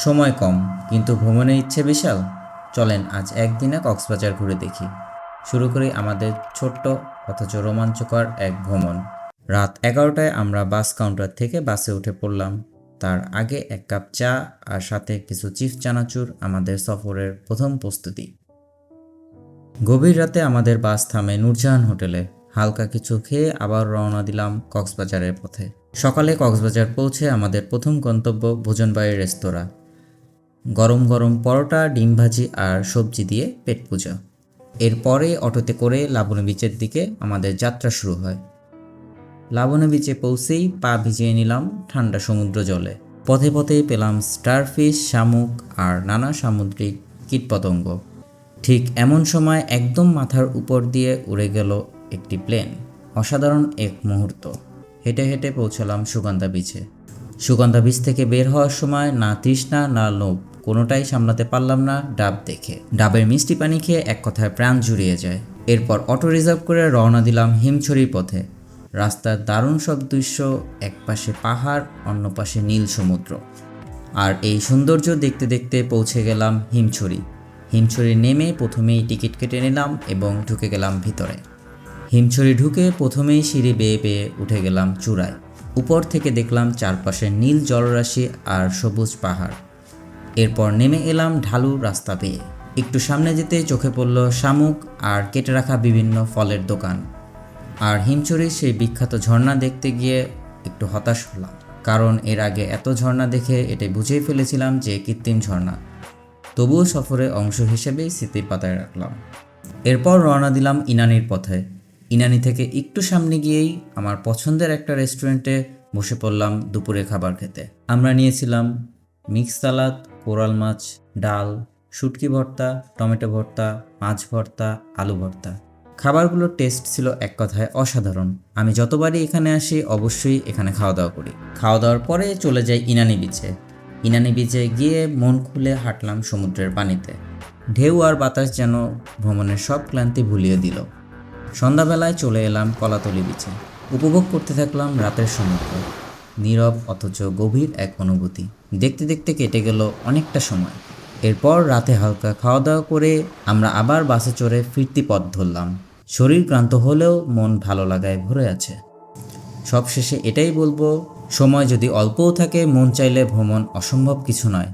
সময় কম কিন্তু ভ্রমণের ইচ্ছে বিশাল। চলেন আজ একদিনে কক্সবাজার ঘুরে দেখি। শুরু করি আমাদের ছোট্ট অথচ রোমাঞ্চকর এক ভ্রমণ। রাত 11টায় আমরা বাস কাউন্টার থেকে বাসে উঠে পড়লাম। তার আগে এক কাপ চা আর সাথে কিছু চিপস চানাচুর আমাদের সফরের প্রথম প্রস্তুতি। গভীর রাতে আমাদের বাস থামে নূরজাহান হোটেলে। হালকা কিছু খেয়ে আবার রওনা দিলাম কক্সবাজারের পথে। সকালে কক্সবাজার পৌঁছে আমাদের প্রথম গন্তব্য ভোজনবাড়ির রেস্তোরাঁ। গরম গরম পরোটা, ডিম ভাজি আর সবজি দিয়ে পেট পূজা। এরপরে অটোতে করে লাবণী বিচের দিকে আমাদের যাত্রা শুরু হয়। লাবণী বিচে পৌঁছেই পা ভিজিয়ে নিলাম ঠান্ডা সমুদ্র জলে। পথে পথে পেলাম স্টারফিশ, শামুক আর নানা সামুদ্রিক কীটপতঙ্গ। ঠিক এমন সময় একদম মাথার উপর দিয়ে উড়ে গেল একটি প্লেন। অসাধারণ এক মুহূর্ত। হেঁটে হেঁটে পৌঁছালাম সুগন্ধা বিচে। সুগন্ধা বিচ থেকে বের হওয়ার সময় না তৃষ্ণা না লোভ কোনোটাই সামলাতে পারলাম না ডাব দেখে। ডাবের মিষ্টি পানি খেয়ে এক কথায় প্রাণ জুড়িয়ে যায়। এরপর অটো রিজার্ভ করে রওনা দিলাম হিমছড়ির পথে। রাস্তার দারুণ সব দৃশ্য, এক পাশে পাহাড়, অন্য পাশে নীল সমুদ্র। আর এই সৌন্দর্য দেখতে দেখতে পৌঁছে গেলাম হিমছড়ি। হিমছড়ি নেমে প্রথমেই টিকিট কেটে নিলাম এবং ঢুকে গেলাম ভিতরে। হিমছড়ি ঢুকে প্রথমেই সিঁড়ি বেয়ে বেয়ে উঠে গেলাম চূড়ায়। উপর থেকে দেখলাম চারপাশে নীল জলরাশি আর সবুজ পাহাড়। এরপর নেমে এলাম ঢালু রাস্তা পেয়ে। একটু সামনে যেতে চোখে পড়ল শামুক আর কেটে রাখা বিভিন্ন ফলের দোকান। আর হিমছড়ির সেই বিখ্যাত ঝর্ণা দেখতে গিয়ে একটু হতাশ হলাম, কারণ এর আগে এত ঝর্ণা দেখে এটাই বুঝেই ফেলেছিলাম যে কৃত্রিম ঝর্ণা। তবুও সফরের অংশ হিসেবেই স্মৃতির পাতায় রাখলাম। এরপর রওনা দিলাম ইনানির পথে। ইনানি থেকে একটু সামনে গিয়েই আমার পছন্দের একটা রেস্টুরেন্টে বসে পড়লাম দুপুরে খাবার খেতে। আমরা নিয়েছিলাম মিক্স সালাদ, কোরাল মাছ, ডাল, শুটকি ভর্তা, টমেটো ভর্তা, মাছ ভর্তা, আলু ভর্তা। খাবারগুলোর টেস্ট ছিল এক কথায় অসাধারণ। আমি যতবারই এখানে আসি অবশ্যই এখানে খাওয়া দাওয়া করি। খাওয়া দাওয়ার পরে চলে যাই ইনানি বিচে। ইনানি বিচে গিয়ে মন খুলে হাঁটলাম সমুদ্রের পানিতে। ঢেউ আর বাতাস যেন ভ্রমণের সব ক্লান্তি ভুলিয়ে দিল। সন্ধ্যাবেলায় চলে এলাম কলাতলি বিচে। উপভোগ করতে থাকলাম রাতের সমুদ্র। নীরব অথচ গভীর এক অনুভূতি। দেখতে দেখতে কেটে গেল অনেকটা সময়। এরপর রাতে হালকা খাওয়া দাওয়া করে আমরা আবার বাসে চড়ে ফিরতি পথ ধরলাম। শরীর ক্লান্ত হলেও মন ভালো লাগায় ভরে আছে। সবশেষে এটাই বলবো, সময় যদি অল্পও থাকে, মন চাইলে ভ্রমণ অসম্ভব কিছু নয়।